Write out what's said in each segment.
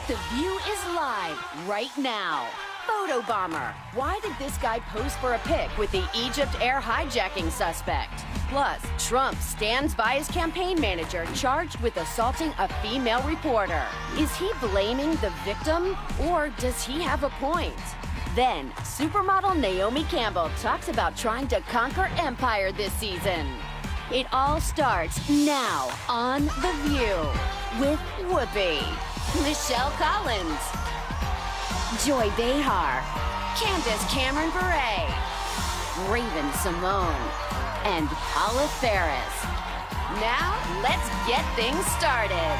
The View is live right now. Photo bomber. Why did this guy pose for a pic with the Egypt Air hijacking suspect? Plus, Trump stands by his campaign manager charged with assaulting a female reporter. Is he blaming the victim, or does he have a point? Then, supermodel Naomi Campbell talks about trying to conquer empire this season. It all starts now on The View with Whoopi, Michelle Collins, Joy Behar, Candace Cameron Bure, Raven Simone, and Paula Ferris. Now, let's get things started.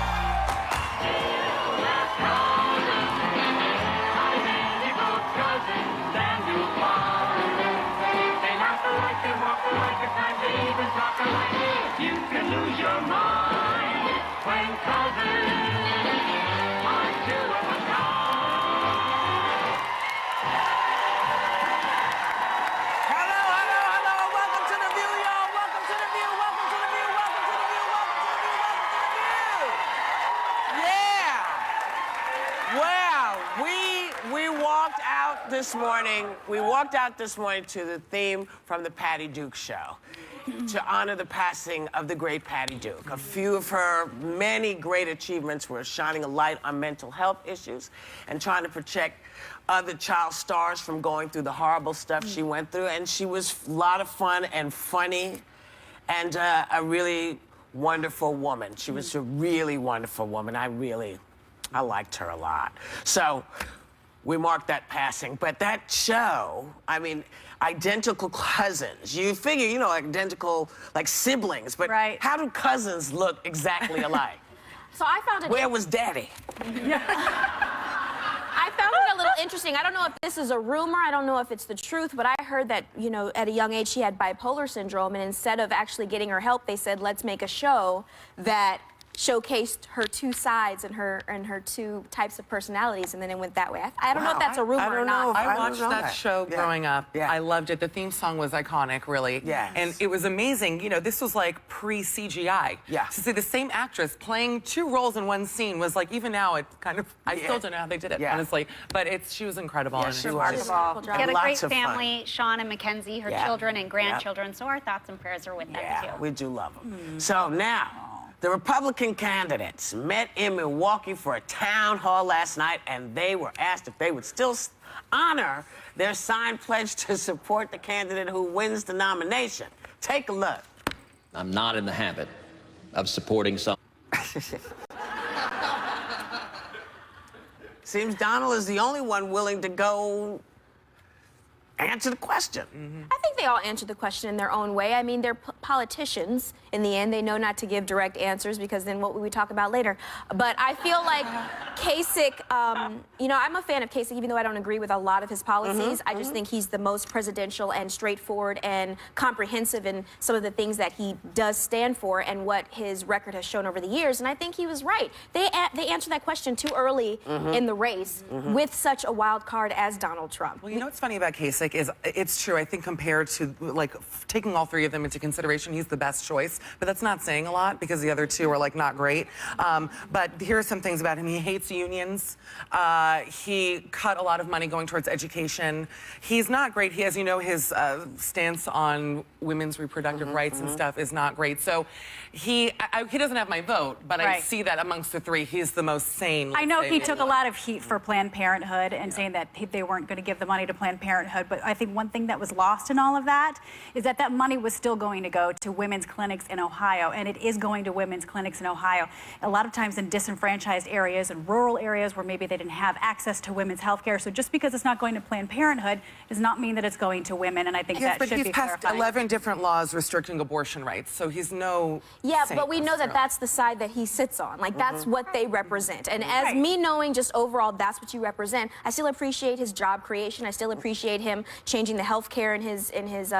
You can lose your mind when cousins are two of a kind. Hello. Welcome to The View, y'all. Welcome to The View. Welcome to The View. Welcome to The View. Welcome to The View. Yeah. Well, we walked out this morning. We walked out this morning to the theme from the Patty Duke Show, to honor the passing of the great Patty Duke. A few of her many great achievements were shining a light on mental health issues and trying to protect other child stars from going through the horrible stuff she went through. And she was a lot of fun and funny and a really wonderful woman. She was a really wonderful woman. I liked her a lot. So we marked that passing. But that show, I mean, identical cousins. You figure, identical, like siblings, but Right. How do cousins look exactly alike? So I found it. Where was Daddy? I found it a little interesting. I don't know if this is a rumor. I don't know if it's the truth, but I heard that, at a young age she had bipolar syndrome, and instead of actually getting her help, they said, let's make a show that showcased her two sides and her two types of personalities, and then it went that way. I don't know if that's a rumor or not. I watched that show growing up. Yeah. I loved it. The theme song was iconic, really. Yes. And it was amazing. This was like pre-CGI. Yeah. To see the same actress playing two roles in one scene was like, even now, it kind of, I still don't know how they did it, Yeah. honestly. But she was incredible. Yeah, and she it was. Remarkable job. She had a Lots great of fun. family, Sean and Mackenzie, her Yeah. children and grandchildren, so our thoughts and prayers are with them, Yeah, too. we do love them. So now, the Republican candidates met in Milwaukee for a town hall last night, and they were asked if they would still honor their signed pledge to support the candidate who wins the nomination. Take a look. I'm not in the habit of supporting some. Seems Donald is the only one willing to go answer the question. I think they all answered the question in their own way. I mean, they're politicians. In the end, they know not to give direct answers because then what would we talk about later? But I feel like Kasich, I'm a fan of Kasich, even though I don't agree with a lot of his policies. I just think he's the most presidential and straightforward and comprehensive in some of the things that he does stand for and what his record has shown over the years. And I think he was right. They answered that question too early in the race with such a wild card as Donald Trump. Well, what's funny about Kasich is it's true. I think compared to taking all three of them into consideration, he's the best choice. But that's not saying a lot because the other two are not great. But here are some things about him. He hates unions. He cut a lot of money going towards education. He's not great. He, as you know, his stance on women's reproductive rights and stuff is not great. So he doesn't have my vote, but I Right. see that amongst the three, he's the most sane. I know let's he say. took a lot of heat for Planned Parenthood and saying that they weren't going to give the money to Planned Parenthood, but I think one thing that was lost in all of that is that money was still going to go to women's clinics in Ohio, and it is going to women's clinics in Ohio. A lot of times in disenfranchised areas and rural areas where maybe they didn't have access to women's health care. So just because it's not going to Planned Parenthood does not mean that it's going to women, and I think Yes, that but should he's be passed clarified. 11 different laws restricting abortion rights, so he's no Yeah, saint, but we know that so. that's the side that he sits on. That's what they represent. And as me knowing just overall that's what you represent, I still appreciate his job creation. I still appreciate him changing the health care in his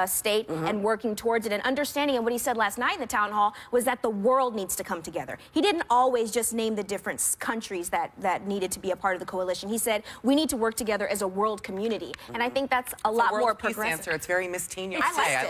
state and working towards it and understanding understanding, and what he said last night in the town hall was that the world needs to come together. He didn't always just name the different countries that needed to be a part of the coalition. He said we need to work together as a world community, and I think that's a lot more progressive. Answer. It's very Miss Teen USA. I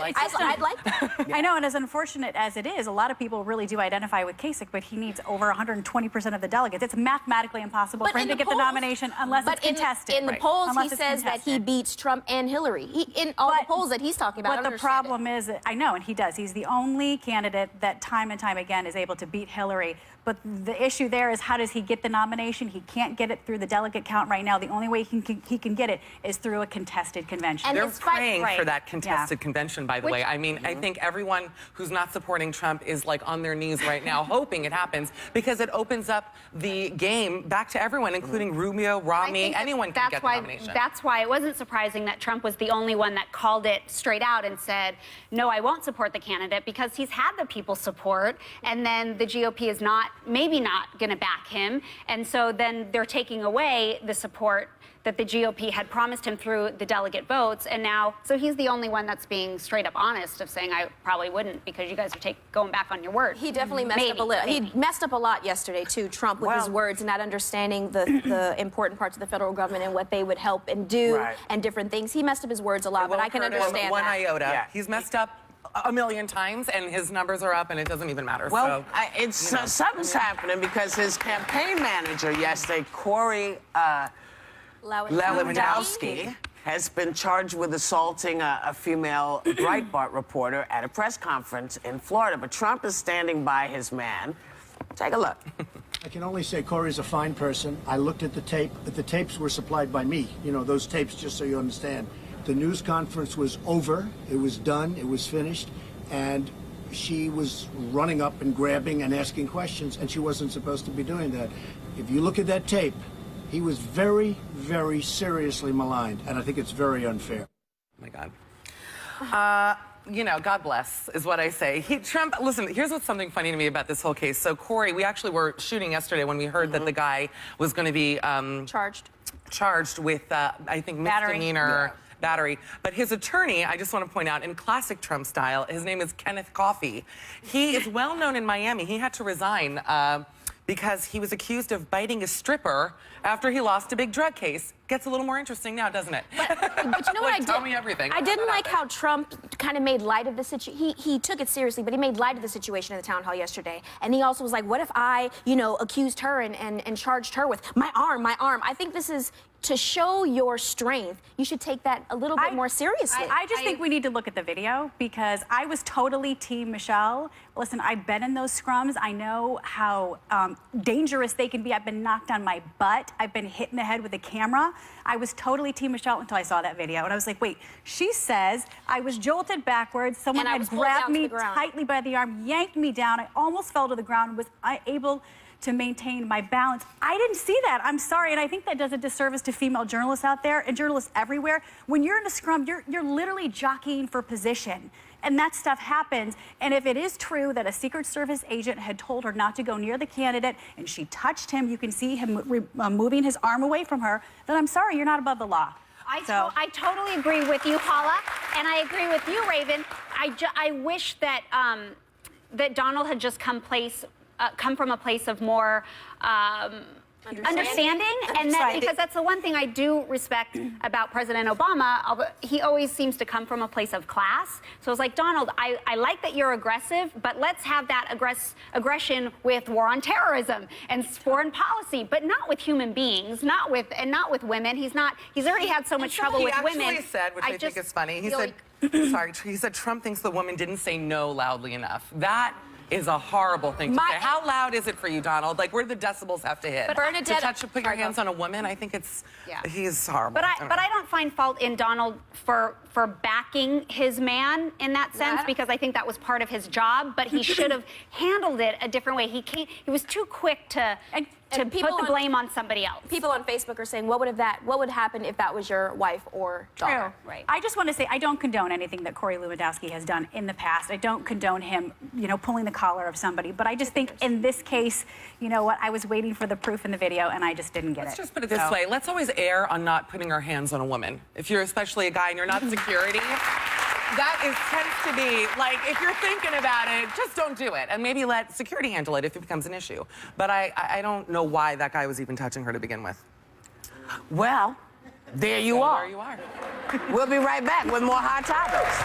like that. I know, and as unfortunate as it is, a lot of people really do identify with Kasich, but he needs over 120% of the delegates. It's mathematically impossible for him to get the nomination unless it's contested. In the polls, he says that he beats Trump and Hillary. In all the polls that he's talking about. But the problem is, I know, and he does. He's the only candidate that time and time again is able to beat Hillary. But the issue there is, how does he get the nomination? He can't get it through the delegate count right now. The only way he can get it is through a contested convention. And they're praying for that contested convention, by the way. I mean, I think everyone who's not supporting Trump is like on their knees right now, hoping it happens, because it opens up the game back to everyone, including Rubio, Romney, anyone can get the nomination. That's why it wasn't surprising that Trump was the only one that called it straight out and said, no, I won't support the candidate, because he's had the people's support, and then the GOP is maybe not going to back him, and so then they're taking away the support that the GOP had promised him through the delegate votes, and now, so he's the only one that's being straight up honest of saying, I probably wouldn't, because you guys are going back on your word. He definitely messed up a little. He messed up a lot yesterday, too, Trump, with his words and not understanding the important parts of the federal government and what they would help and do and different things. He messed up his words a lot, but I can understand one that. iota. Yeah. He's messed up a million times, and his numbers are up, and it doesn't even matter. Well, so, something's happening, because his campaign manager yesterday, Corey Lewandowski, has been charged with assaulting a female Breitbart reporter at a press conference in Florida. But Trump is standing by his man. Take a look. I can only say Corey's a fine person. I looked at the tape, but the tapes were supplied by me. You know, those tapes, just so you understand. The news conference was over, it was done, it was finished, and she was running up and grabbing and asking questions, and she wasn't supposed to be doing that. If you look at that tape, he was very, very seriously maligned, and I think it's very unfair. Oh my God. You know, God bless is what I say. Trump, listen, here's what's something funny to me about this whole case. So Corey, we actually were shooting yesterday when we heard that the guy was going to be charged with, I think, misdemeanor battery. But his attorney, I just want to point out, in classic Trump style, his name is Kenneth Coffey. He is well known in Miami. He had to resign because he was accused of biting a stripper after he lost a big drug case. Gets a little more interesting now, doesn't it? But you know what I did? Tell me everything. I didn't like how Trump kind of made light of the situation. He took it seriously, but he made light of the situation in the town hall yesterday. And he also was like, what if I, accused her and charged her with my arm. I think this is to show your strength. You should take that a little bit more seriously. I just think we need to look at the video, because I was totally Team Michelle. Listen, I've been in those scrums. I know how dangerous they can be. I've been knocked on my butt. I've been hit in the head with a camera. I was totally Team Michelle until I saw that video. And I was like, wait, she says I was jolted backwards. Someone had grabbed me tightly by the arm, yanked me down. I almost fell to the ground, was able to maintain my balance. I didn't see that. I'm sorry, and I think that does a disservice to female journalists out there and journalists everywhere. When you're in a scrum, you're literally jockeying for position, and that stuff happens. And if it is true that a Secret Service agent had told her not to go near the candidate and she touched him, you can see him moving his arm away from her, then I'm sorry, you're not above the law. I totally agree with you, Paula, and I agree with you, Raven. I wish that that Donald had just come from a place of more understanding, and that, because that's the one thing I do respect about President Obama. He always seems to come from a place of class. So it's like, Donald, I like that you're aggressive, but let's have that aggression with war on terrorism and foreign policy, but not with human beings, not with women. He's already had so much trouble with women. He actually said, which I think is funny, he said, he said Trump thinks the woman didn't say no loudly enough. That is a horrible thing to say. How loud is it for you, Donald? Like, where do the decibels have to hit? But Bernadette, put your hands on a woman, I think he's horrible. But I don't find fault in Donald for backing his man in that sense, because I think that was part of his job, but he should have handled it a different way. He was too quick to put the blame on somebody else. People on Facebook are saying, what would happen if that was your wife or daughter? True. Right. I just want to say, I don't condone anything that Corey Lewandowski has done in the past. I don't condone him, pulling the collar of somebody. But I just think in this case, you know what, I was waiting for the proof in the video, and I just didn't get it. Let's just put it this way. Let's always err on not putting our hands on a woman. If you're especially a guy and you're not security, tends to be, like, if you're thinking about it, just don't do it. And maybe let security handle it if it becomes an issue. But I don't know why that guy was even touching her to begin with. Well, there you are. There you are. We'll be right back with more Hot Topics.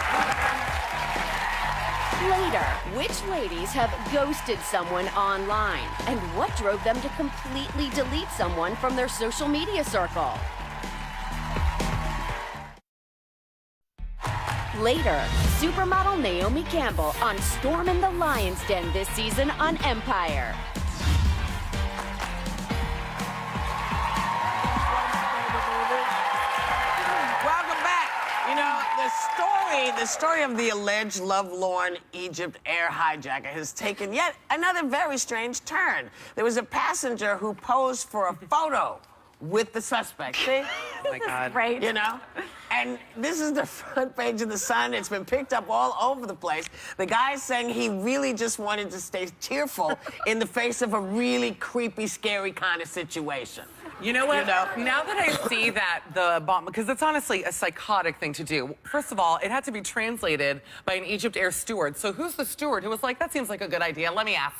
Later, which ladies have ghosted someone online? And what drove them to completely delete someone from their social media circle? Later, supermodel Naomi Campbell on Stormin' the Lion's Den this season on Empire. Welcome back. You know, the story of the alleged lovelorn Egypt air hijacker has taken yet another very strange turn. There was a passenger who posed for a photo with the suspect. See? Oh my God. Right. You know? And this is the front page of the Sun. It's been picked up all over the place. The guy's saying he really just wanted to stay cheerful in the face of a really creepy, scary kind of situation. You know what? You know? Now that I see that the bomb, because it's honestly a psychotic thing to do. First of all, it had to be translated by an Egypt Air steward. So who's the steward who was like, that seems like a good idea. Let me ask.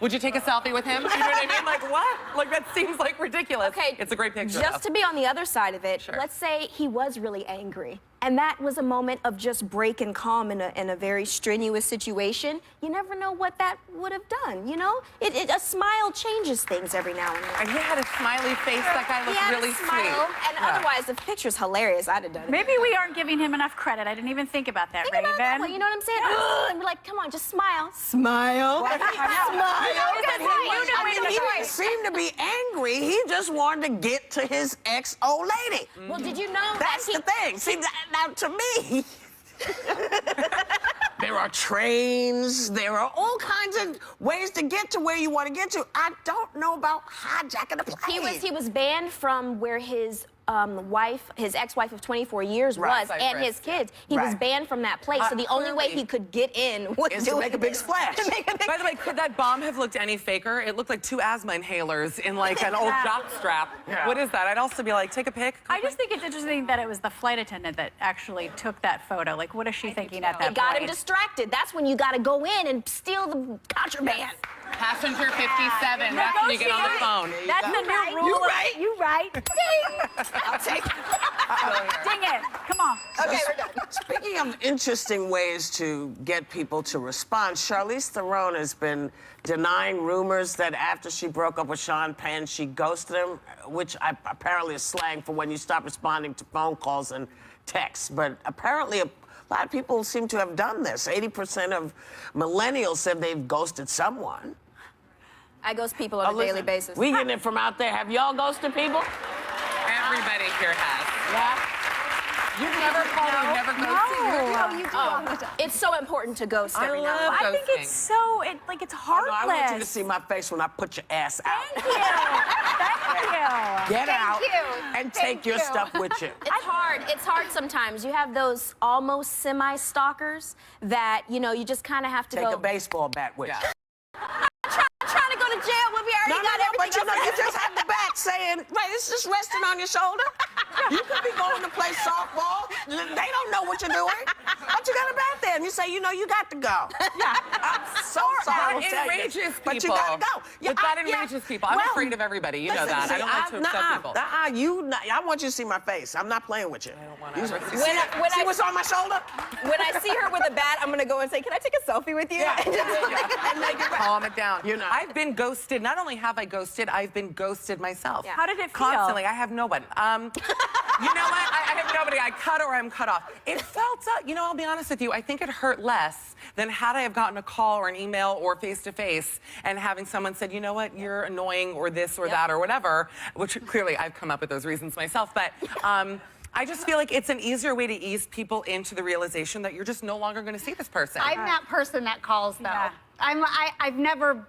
Would you take a selfie with him? You know what I mean? Like, what? Like, that seems like ridiculous. Okay, It's a great picture. Just to be on the other side of it, Sure. let's say he was really angry. And that was a moment of just break and calm in a very strenuous situation. You never know what that would have done, you know? A smile changes things every now and then. And he had a smiley face. That guy He looked had really a smile, sweet. and otherwise the picture's hilarious. I'd have done it. Maybe we aren't giving him enough credit. I didn't even think about that, Think Raven. about it that way, you know what I'm saying? And we're like, come on, just smile. Smile. I know. He didn't seem to be angry. He just wanted to get to his ex-old lady. Well, did you know That's that the thing. See, now to me, there are trains. There are all kinds of ways to get to where you want to get to. I don't know about hijacking a plane. he was banned from where his his ex-wife of 24 years Right, was, and his kids. He was Right. banned from that place. So the only way clearly. he could get in was Is to make a big splash. By the way, could that bomb have looked any faker? It looked like 2 asthma inhalers in like an old jock strap. Yeah. What is that? I'd also be like, take a pic. I just think it's interesting that it was the flight attendant that actually took that photo. Like, what is she thinking at that It got him point? distracted. That's when you got to go in and steal the contraband. Passenger 57. That's when you get on the phone. That's the new rule. You of- right. You right. Ding. I'll take it. Ding it. Come on. Okay, we're done. Speaking of interesting ways to get people to respond, Charlize Theron has been denying rumors that after she broke up with Sean Penn, she ghosted him, which apparently is slang for when you stop responding to phone calls and texts. But apparently, a lot of people seem to have done this. 80% of millennials said they've ghosted someone. I ghost people on a daily Listen, basis. We getting it from out there. Have y'all ghosted people? Everybody here has. Yeah. You've never called me, never ghosted. No, you do all the time. It's so important to ghost I every now and love then. I think ghosting. it's so, it's heartless. I want you to see my face when I put your ass out. Thank you. Thank you. Get out you. and take your stuff with you. It's hard. It's hard sometimes. You have those almost semi-stalkers that, you know, you just kind of have to Take go. a baseball bat with you. Trying to go to jail when we already got everything. But you know, you just have the bat saying, right, it's just resting on your shoulder. You could be going to play softball. They don't know what you're doing. But you got a bat there, and you say, you know, you got to go. Yeah. I'm so sorry. That enrages people. But you got to go. But that enrages people. I'm afraid of everybody. You know that. I don't like to upset people. I want you to see my face. I'm not playing with you. I don't want to ever see See, when see I- what's on my shoulder? When I see her with a bat, I'm gonna go and say, "Can I take a selfie with you?" Yeah. And just And make it back. Calm it down. You know. I've been ghosted. Not only have I ghosted, I've been ghosted myself. Yeah. How did it feel? Constantly. I have no one. You know what? I have nobody. I cut or I'm cut off. It felt, you know, I'll be honest with you, I think it hurt less than had I have gotten a call or an email or face-to-face and having someone said, you know what, you're annoying or this or that or whatever, which clearly I've come up with those reasons myself. But I just feel like it's an easier way to ease people into the realization that you're just no longer going to see this person. I'm that person that calls though. Yeah. I've never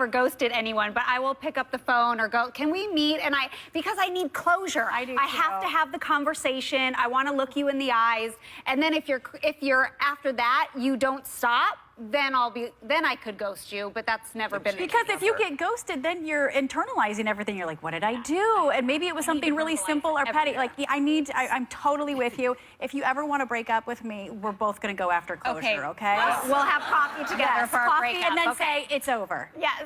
ghosted anyone, but I will pick up the phone or go, can we meet? And because I need closure. I do have too. to have the conversation. I want to look you in the eyes. And then if you're after that, you don't stop, then I could ghost you, but that's never been the Because case. if you get ghosted, then you're internalizing everything. You're like, what did I do? And maybe it was something really simple or petty. Like, I'm totally with you. If you ever want to break up with me, we're both going to go after closure, okay? We'll have coffee together Yes, for our coffee breakup. and then okay. say, it's over. Yes.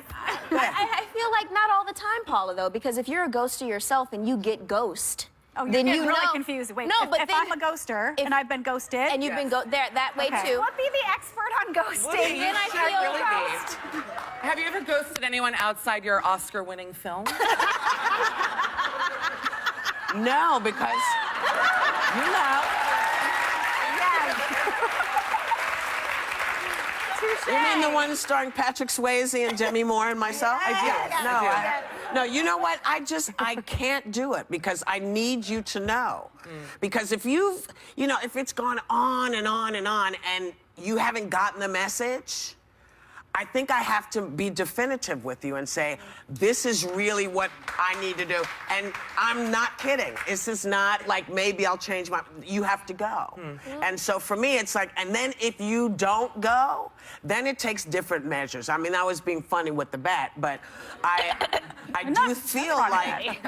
I feel like not all the time, Paula, though, because if you're a ghoster yourself and you get ghost, Oh, then you're you really know. confused. Wait, no, if, but if then, I'm a ghoster and I've been ghosted. and you've been there that way Okay. too. We'll be the expert on ghosting. Then I feel ghost. Have you ever ghosted anyone outside your Oscar-winning film? No, because you know. You mean the one starring Patrick Swayze and Demi Moore and myself? No, you know what? I can't do it because I need you to know. Because if if it's gone on and on and on and you haven't gotten the message, I think I have to be definitive with you and say, this is really what I need to do. And I'm not kidding. This is not like maybe I'll change my, you have to go. And so for me, it's like, and then if you don't go, then it takes different measures. I mean, I was being funny with the bat, but I do feel like,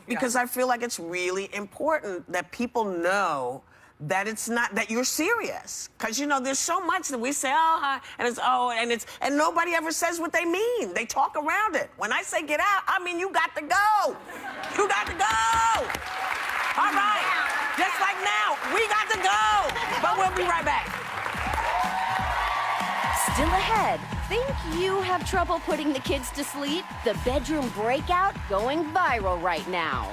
because I feel like it's really important that people know that it's not that you're serious, because there's so much that we say and nobody ever says what they mean. They talk around it. When I say get out, I mean you got to go. You got to go. All right, just like now, we got to go. But we'll be right back. Still ahead. Think you have trouble putting the kids to sleep? The bedroom breakout going viral right now.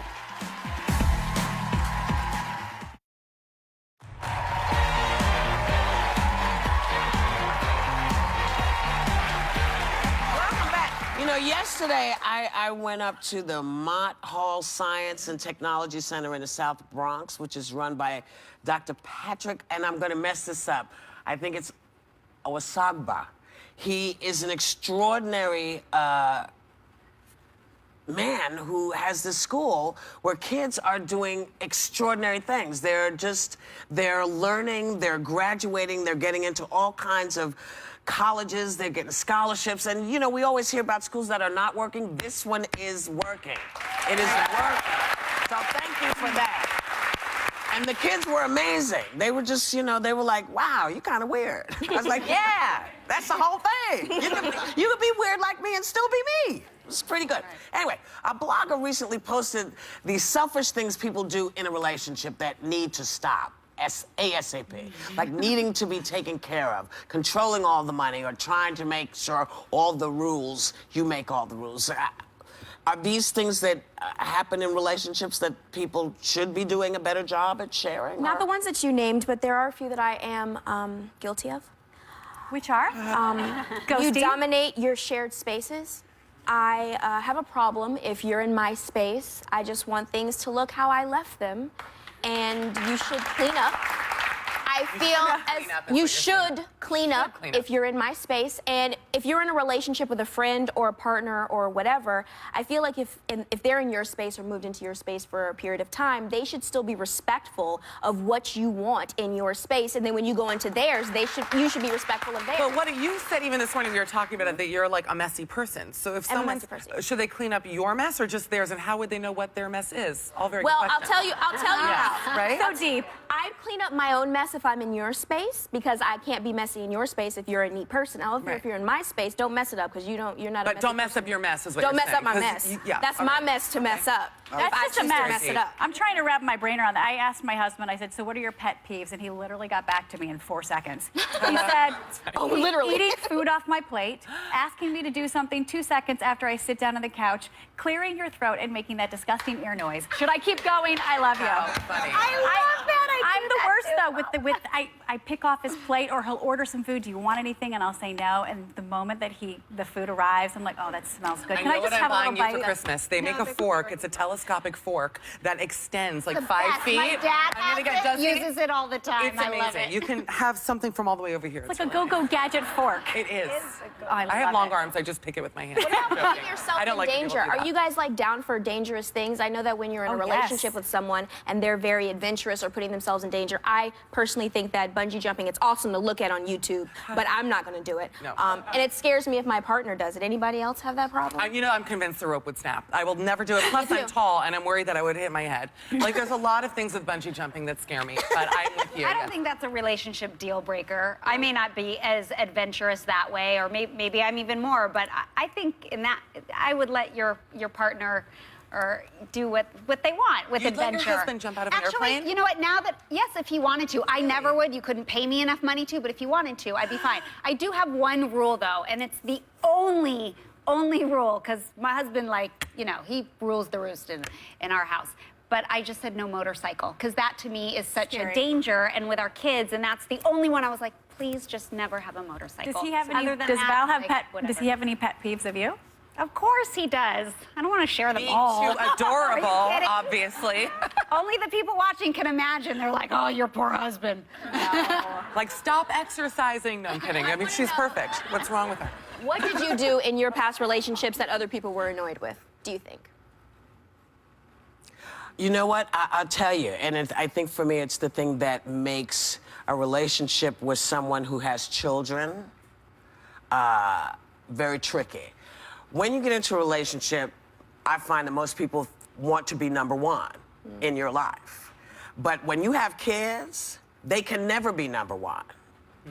Yesterday, I went up to the Mott Hall Science and Technology Center in the South Bronx, which is run by Dr. Patrick, and I'm going to mess this up. I think it's Owasagba. He is an extraordinary man who has this school where kids are doing extraordinary things. They're learning, they're graduating, they're getting into all kinds of colleges, they're getting scholarships, and we always hear about schools that are not working. This one is working. It is working. So thank you for that. And the kids were amazing. They were just, they were like, wow, you're kind of weird. I was like, yeah, that's the whole thing. You could be weird like me and still be me. It's pretty good. Anyway, a blogger recently posted these selfish things people do in a relationship that need to stop. ASAP, like needing to be taken care of, controlling all the money, or trying to make sure you make all the rules. Are these things that happen in relationships that people should be doing a better job at sharing? Not the ones that you named, but there are a few that I am guilty of. Which are? You dominate your shared spaces. I have a problem if you're in my space. I just want things to look how I left them. And you should clean up. I feel you should clean up if you're in my space. And if you're in a relationship with a friend or a partner or whatever, I feel like if they're in your space or moved into your space for a period of time, they should still be respectful of what you want in your space. And then when you go into theirs, you should be respectful of theirs. But what you said even this morning, we were talking about it, that you're like a messy person. So if someone, should they clean up your mess or just theirs? And how would they know what their mess is? All very good I'll questions. tell you how. Right? So deep. I clean up my own mess if I'm in your space, because I can't be messy in your space if you're a neat person. However, if you're in my space, don't mess it up, because you're not a messy But don't mess person. up your mess is what Don't you're mess up my saying, mess. yeah, That's my mess to mess up. That's I just a choose to mess. mess it up. I'm trying to wrap my brain around that. I asked my husband, I said, so what are your pet peeves? And he literally got back to me in 4 seconds. He said, literally. eating food off my plate, asking me to do something 2 seconds after I sit down on the couch, clearing your throat and making that disgusting ear noise. Should I keep going? I love you. Funny. I love that. I'm the worst though I pick off his plate, or he'll order some food. Do you want anything? And I'll say no. And the moment that the food arrives, I'm like, oh, that smells good. I Can know I just what have I'm a little buying you bite? for Christmas. They make a fork. It's a telescopic fork that extends like 5 feet. My dad uses it all the time. It's I amazing. love it. You can have something from all the way over here. It's like a go-go gadget fork. It is. I I have love long it. arms. I just pick it with my hand. What about putting yourself I don't in like when people danger? do that. Are you guys like down for dangerous things? I know that when you're in a relationship with someone and they're very adventurous or putting themselves themselves in danger. I personally think that bungee jumping, it's awesome to look at on YouTube, but I'm not going to do it. No. And it scares me if my partner does it. Anybody else have that problem? I'm convinced the rope would snap. I will never do it. Plus, Me I'm too. tall, and I'm worried that I would hit my head. Like, there's a lot of things with bungee jumping that scare me, but I'm with you. I don't think that's a relationship deal breaker. I may not be as adventurous that way, or maybe I'm even more, but I think in that, I would let your partner or do what they want with You'd let adventure. your husband jump out of an Actually, airplane? you know what, now that, yes, if he wanted to. I never would. You couldn't pay me enough money to, but if he wanted to, I'd be fine. I do have one rule, though, and it's the only rule, because my husband, like, you know, he rules the roost in our house. But I just said no motorcycle, because that to me is such a danger, and with our kids, and that's the only one I was like, please just never have a motorcycle. Does he have any? Other than Does that, Val have like, pet? whatever. Does he have any pet peeves of you? Of course he does. I don't want to share them Me all. too. Adorable, Are you kidding? obviously. Only the people watching can imagine. They're like, oh, your poor husband. Like, stop exercising. No, I'm kidding. I mean, she's perfect. What's wrong with her? What did you do in your past relationships that other people were annoyed with, do you think? You know what? I'll tell you, and I think for me, it's the thing that makes a relationship with someone who has children very tricky. When you get into a relationship, I find that most people want to be number one in your life. But when you have kids, they can never be number one.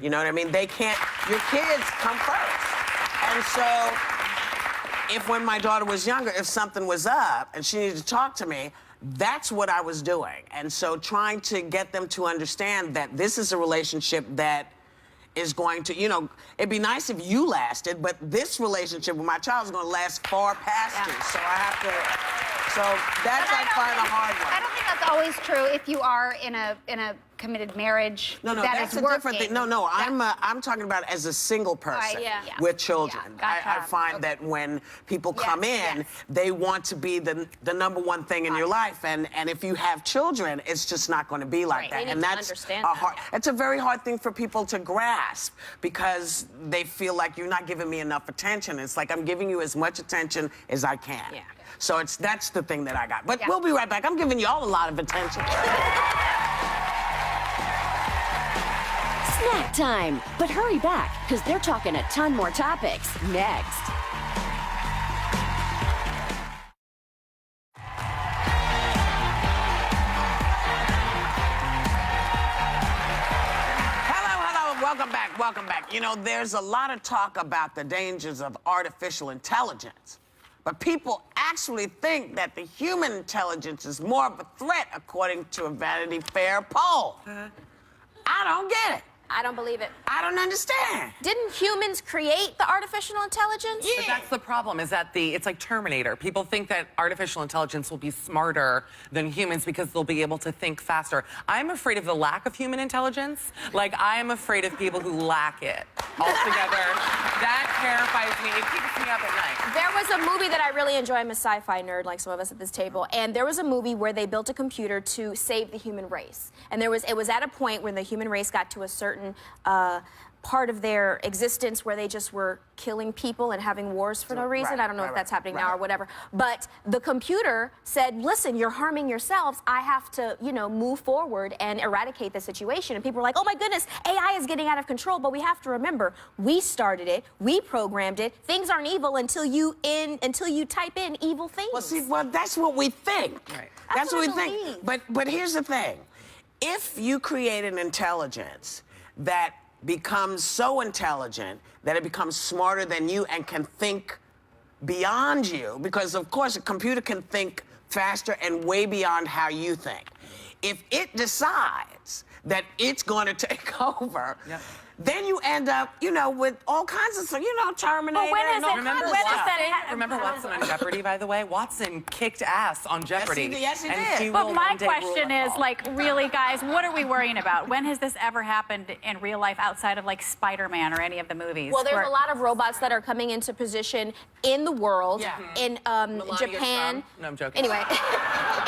You know what I mean? They can't, your kids come first. And so, if when my daughter was younger, if something was up and she needed to talk to me, that's what I was doing. And so trying to get them to understand that this is a relationship that is going to, you know, it'd be nice if you lasted, but this relationship with my child is going to last far past you. So I have to, so that's, I find a hard one. I don't think that's always true if you are in a committed marriage. No, that that's is a different working. thing. No, I'm talking about as a single person yeah. with children. Yeah, I gotcha. find that when people come in, yes. they want to be the number one thing in your life, and if you have children, it's just not going to be like Right. that. They need And to that's understand a that. hard. It's a very hard thing for people to grasp because they feel like you're not giving me enough attention. It's like I'm giving you as much attention as I can. Yeah. So that's the thing that I got. But Yeah. we'll be right back. I'm giving you all a lot of attention. Snack time. But hurry back, because they're talking a ton more topics next. Hello, welcome back. You know, there's a lot of talk about the dangers of artificial intelligence, but people actually think that the human intelligence is more of a threat, according to a Vanity Fair poll. I don't get it. I don't believe it. I don't understand. Didn't humans create the artificial intelligence? But that's the problem, is that it's like Terminator. People think that artificial intelligence will be smarter than humans because they'll be able to think faster. I'm afraid of the lack of human intelligence. Like, I am afraid of people who lack it altogether. That terrifies me. It keeps me up at night. There was a movie that I really enjoy. I'm a sci-fi nerd, like some of us at this table. And there was a movie where they built a computer to save the human race. And it was at a point when the human race got to a certain part of their existence where they just were killing people and having wars for no reason. Right, I don't know right, if that's happening right. now or whatever. But the computer said, listen, you're harming yourselves. I have to, you know, move forward and eradicate the situation. And people were like, oh my goodness, AI is getting out of control. But we have to remember, we started it, we programmed it. Things aren't evil until you type in evil things. Well, that's what we think. Right. That's what we what I think. believe. But here's the thing. If you create an intelligence that becomes so intelligent that it becomes smarter than you and can think beyond you, because of course a computer can think faster and way beyond how you think. If it decides that it's going to take over, then you end up, you know, with all kinds of stuff, you know, Terminator. But when has and all it- kinds of when has stuff. that Remember Watson on Jeopardy, by the way? Watson kicked ass on Jeopardy. Yes, he and did. he But will my one day rule question us is, all. like, really, guys, what are we worrying about? When has this ever happened in real life outside of, like, Spider-Man or any of the movies? Well, there's where- a lot of robots that are coming into position in the world, in Melania Japan. Trump. No, I'm joking. Anyway,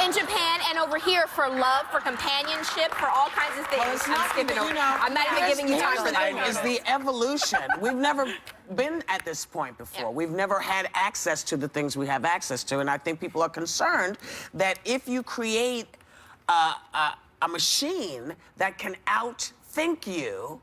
in Japan and over here for love, for companionship, for all kinds of things. Well, it's I'm not skipping even, over. you know, I'm not even giving you time for that. Is the evolution. We've never been at this point before. Yeah. We've never had access to the things we have access to, and I think people are concerned that if you create a machine that can outthink you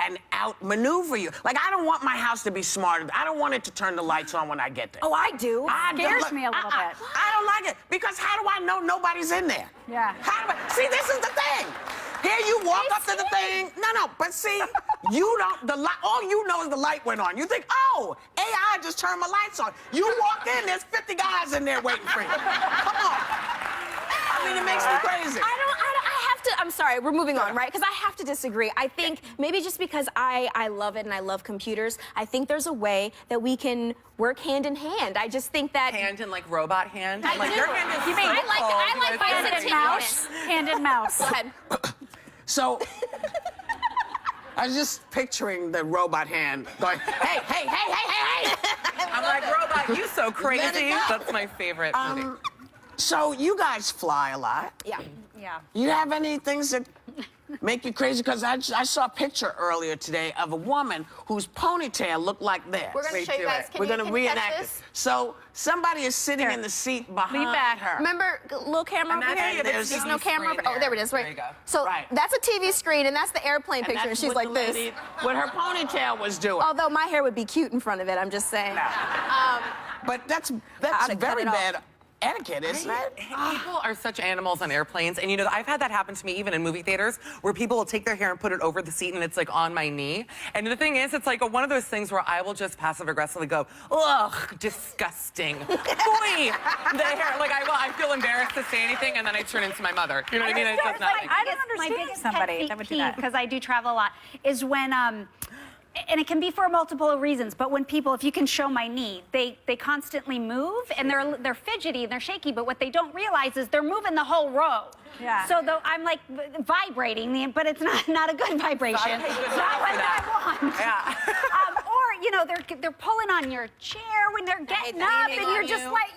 and outmaneuver you. Like, I don't want my house to be smarter. I don't want it to turn the lights on when I get there. Oh, I do. Scares me a little bit. I don't like it because how do I know nobody's in there? Yeah. How do I, see, this is the thing. Here you walk up to the thing. No, but see, you don't, all you know is the light went on. You think, oh, AI just turned my lights on. You walk in, there's 50 guys in there waiting for you. Come on. I mean, it makes me crazy. I'm sorry, we're moving on, right? Because I have to disagree. I think maybe just because I love it and I love computers, I think there's a way that we can work hand in hand. I just think that... Hand in, like, robot hand? I Like, do. your hand is You mean, so I like Hand and mouse. Hand and mouse. Go ahead. So, I was just picturing the robot hand going, hey, hey, hey, hey, hey, hey. I'm like, robot, you so crazy. go. That's my favorite movie. So, you guys fly a lot. Yeah. Yeah. You have any things that make you crazy? Because I saw a picture earlier today of a woman whose ponytail looked like this. We're going to show you guys. We're going to can you reenact catch it. this? So somebody is sitting in the seat behind back. her. Remember, little camera And over that's here? the There's There's no TV camera. screen Oh, there it is. Right. There you go. So Right. that's a TV screen, and that's the airplane And picture, and that's she's what like the this. lady, what her ponytail was doing. Although my hair would be cute in front of it, I'm just saying. But that's How to cut very it off. bad etiquette, isn't it? People are such animals on airplanes, and you know, I've had that happen to me even in movie theaters, where people will take their hair and put it over the seat, and it's like on my knee. And the thing is, it's like one of those things where I will just passive aggressively go, ugh, disgusting. Boy, the hair. Like I feel embarrassed to say anything, and then I turn into my mother. You know what I mean? It's just not like, I don't understand somebody that would do that. Because I do travel a lot, is when and it can be for multiple reasons, but when people, if you can show my knee, they constantly move and they're fidgety and they're shaky, but what they don't realize is they're moving the whole row. Yeah. So though I'm like vibrating, but it's not a good vibration. I pay good It's not money for what I want. Yeah. Or you know they're pulling on your chair when they're getting up, and you're just like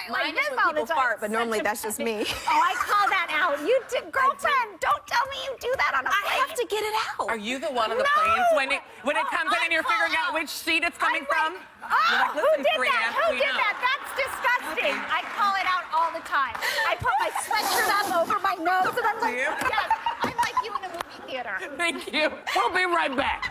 Mine this is when all the people time. fart, but It's normally such a- that's just me. Oh, I call that out. You girlfriend, don't tell me you do that on a plane. I have to get it out. are you the one on the No! planes when it comes in and you're figuring out which seat it's coming from? Oh, You're like, who listen, did Brienne, that? Who we did know. that? That's disgusting. I call it out all the time. I put my sweatshirt up over my nose, and I'm like, you? yes, I'm like you in a movie theater. Thank you. We'll be right back.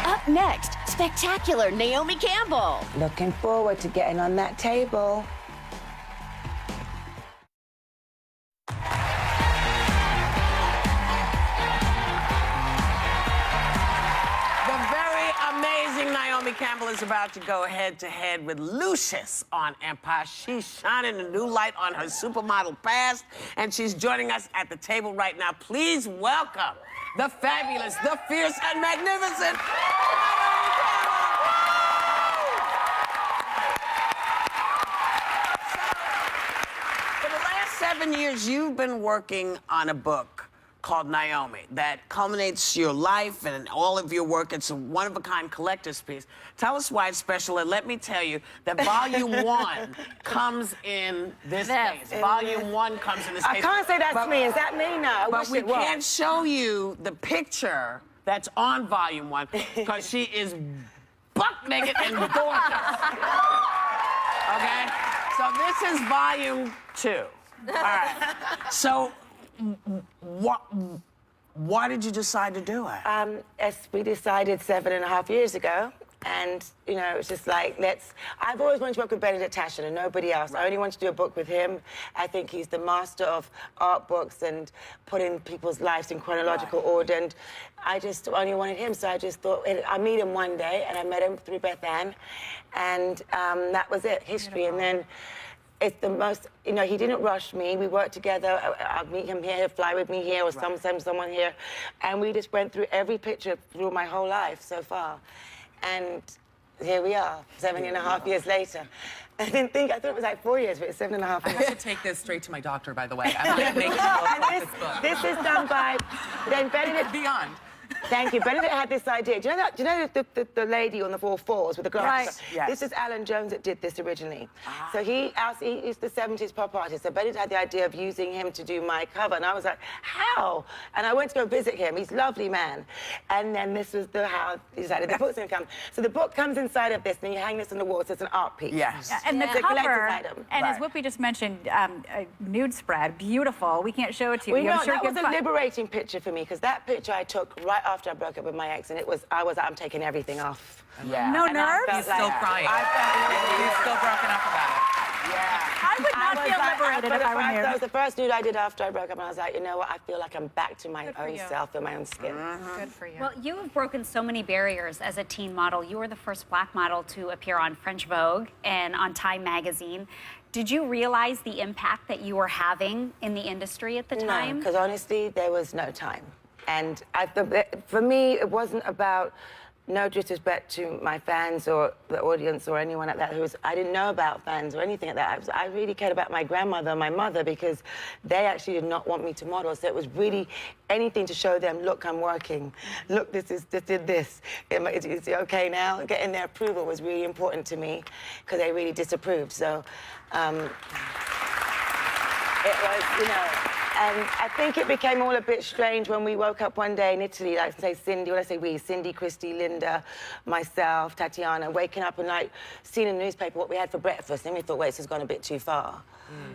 Up next, spectacular Naomi Campbell. Looking forward to getting on that table. The very amazing Naomi Campbell is about to go head-to-head with Lucius on Empire. She's shining a new light on her supermodel past, and she's joining us at the table right now. Please welcome the fabulous, the fierce, and magnificent Naomi Campbell. For the last 7 years, you've been working on a book called Naomi that culminates your life and all of your work. It's a one-of-a-kind collector's piece. Tell us why it's special, and let me tell you that Volume 1 comes in this case. Volume 1 comes in this case. I can't say that's me. Is that me? No, I But wish we it was. can't show you the picture that's on Volume 1 because she is buck naked and gorgeous. Okay? So this is Volume 2. All right. So why did you decide to do it? As we decided 7.5 years ago, and you know, it's just like I've always wanted to work with Benedict Taschen and nobody else. I only wanted to do a book with him. I think he's the master of art books and putting people's lives in chronological order. And I just only wanted him, so I just thought I'd meet him one day, and I met him through Beth Ann, and that was it, history. And then. It's the most, you know, he didn't rush me. We worked together. I'll meet him here, he'll fly with me here, or sometimes someone here. And we just went through every picture through my whole life so far. And here we are, 7.5 years later. I thought it was like 4 years, but it's 7.5 I years. have to take this straight to my doctor, by the way. I'm like making a book about this book. This is done by, then Benedict, Beyond. Thank you. Benedict had this idea. Do you know that? Do you know the lady on the 4 fours with the glasses? Yes. This is Alan Jones that did this originally. So he's the 70s pop artist. So Benedict had the idea of using him to do my cover, and I was like, how? And I went to go visit him. He's a lovely man. And then this was how he decided the book's going to come. So the book comes inside of this, and you hang this on the wall, so it's an art piece. Yes. And the It's a collector's cover, item. and as Right. Whoopi just mentioned, a nude spread, beautiful. We can't show it to you. Well, you I'm know, sure that you was can a find- liberating picture for me, because that picture I took right after I broke up with my ex, and I was like, I'm taking everything off. Yeah. No And I nerves? felt He's still crying. I felt He's still broken up about it. I would not feel liberated if I were That nude. was the first nude I did after I broke up, and I was like, you know what? I feel like I'm back to my Good for own you. self in my own skin. Good for you. Well, you have broken so many barriers as a teen model. You were the first black model to appear on French Vogue and on Time magazine. Did you realize the impact that you were having in the industry at the time? No, because honestly, there was no time. And for me, it wasn't about, no disrespect to my fans or the audience or anyone like that I didn't know about fans or anything like that. I really cared about my grandmother and my mother, because they actually did not want me to model. So it was really anything to show them, look, I'm working. Look, this did this. Is it okay now? Getting their approval was really important to me, because they really disapproved. So it was, you know. And I think it became all a bit strange when we woke up one day in Italy, like say Cindy, when I say we, Cindy, Christy, Linda, myself, Tatiana, waking up and like seeing in the newspaper what we had for breakfast, and we thought, wait, this has gone a bit too far.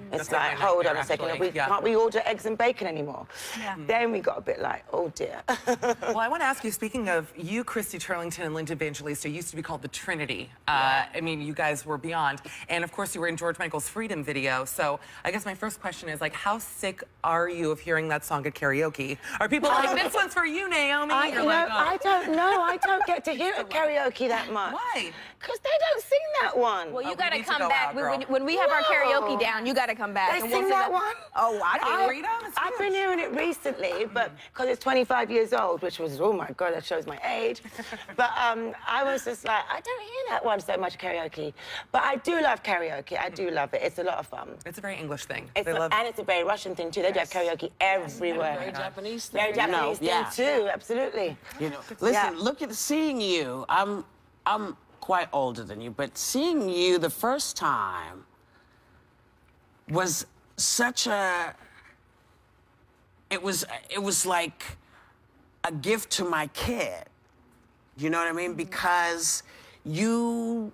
It's That's like, a hold on nightmare, a second, actually. can't we order eggs and bacon anymore? Yeah. Then we got a bit like, oh dear. Well, I want to ask you, speaking of you, Christy Turlington, and Linda Evangelista, used to be called the Trinity. I mean, you guys were beyond. And of course, you were in George Michael's Freedom video. So I guess my first question is, like, how sick are you of hearing that song at karaoke? Are people like, this one's for you, Naomi? You know, I don't know. I don't get to hear it at karaoke that much. Why? Because they don't sing that one. Well, you we gotta need to come go back. out, girl. When we have our karaoke down, you gotta come back. They and we'll sing that one? Oh, I do. I've been hearing it recently, but because it's 25 years old, which was, oh my God, that shows my age. But I was just like, I don't hear that one so much karaoke. But I do love karaoke. I do love it. It's a lot of fun. It's a very English thing. And it's a very Russian thing too. They do have karaoke everywhere. Very Japanese thing. Very Japanese thing Yeah. too, absolutely. You know, listen, Yeah. look at seeing you. I'm quite older than you, but seeing you the first time was such a. It was like a gift to my kid. You know what I mean? Because you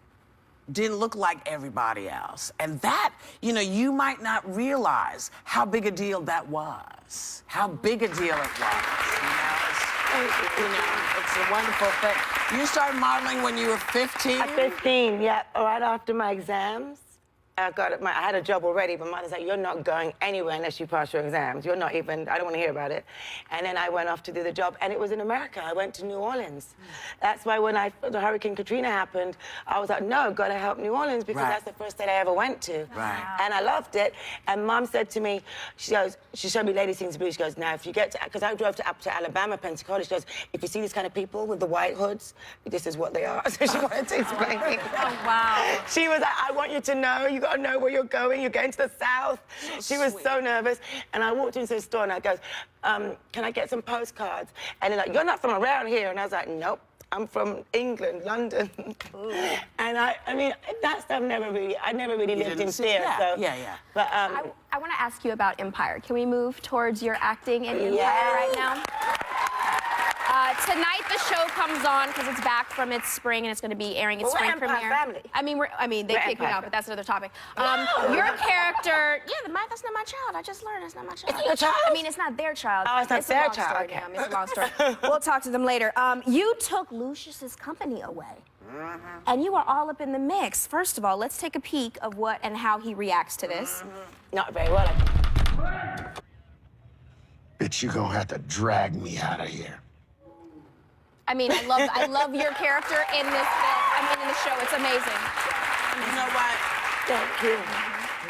didn't look like everybody else. And that, you know, you might not realize how big a deal that was. How big a deal it was. You know, it's a wonderful thing. You started modeling when you were 15? At 15, yeah, right after my exams. I had a job already, but mother's like, you're not going anywhere unless you pass your exams. You're not even, I don't want to hear about it. And then I went off to do the job, and it was in America. I went to New Orleans. That's why when the Hurricane Katrina happened, I was like, no, got to help New Orleans, because that's the first state I ever went to. Right. And I loved it. And Mom said to me, she showed me Lady Sings the Blues. She goes, now, if you get to, because I drove up to Alabama, Pensacola, she goes, if you see these kind of people with the white hoods, this is what they are. So she wanted to explain me. Oh, wow. She was like, I want you to know, you got to know where you're going. You're going to the South. She was so nervous. And I walked into the store and I goes, can I get some postcards? And they're like, you're not from around here. And I was like, nope. I'm from England, London. And I mean, that stuff I never really lived in fear. So, Yeah. But I want to ask you about Empire. Can we move towards your acting in Empire Yes. right now? Tonight the show comes on because it's back from its spring and it's going to be airing its Well, we're spring Empire premiere. family. I mean, they We're kicked me Empire out, but that's another topic. No. Your character, that's not my child. I just learned it's not my child. It's your child? I mean, it's not their child. Oh, it's not a their long child, Story, okay. ma'am. It's a long story. We'll talk to them later. You took Lucius's company away. And you are all up in the mix. First of all, let's take a peek of what and how he reacts to this. not very well. Bitch, you're gonna have to drag me out of here. I mean, I love your character in this film. I mean, in the show. It's amazing. You know what? Thank you.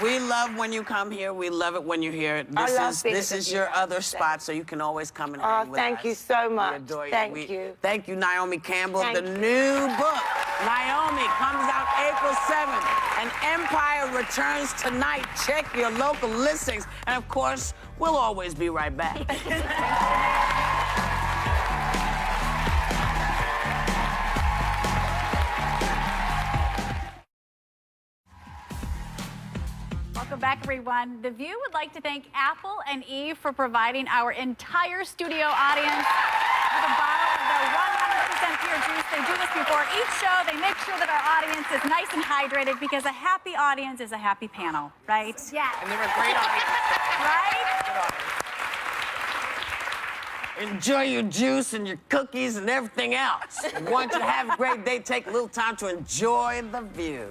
We love when you come here. We love it when you're here. I love being This is your other spot, so you can always come and hang with us. Thank you so We much. adore you. Thank you. Thank you, Naomi Campbell. Thank the you. new book, Naomi, comes out April 7th, and Empire returns tonight. Check your local listings, and of course, we'll always be right back. everyone. The View would like to thank Apple and Eve for providing our entire studio audience with a bottle of the 100% pure juice. They do this before each show. They make sure that our audience is nice and hydrated because a happy audience is a happy panel, right? Yeah. And they're a great audience. Right? Enjoy your juice and your cookies and everything else. Want you to have a great day, take a little time to enjoy the view.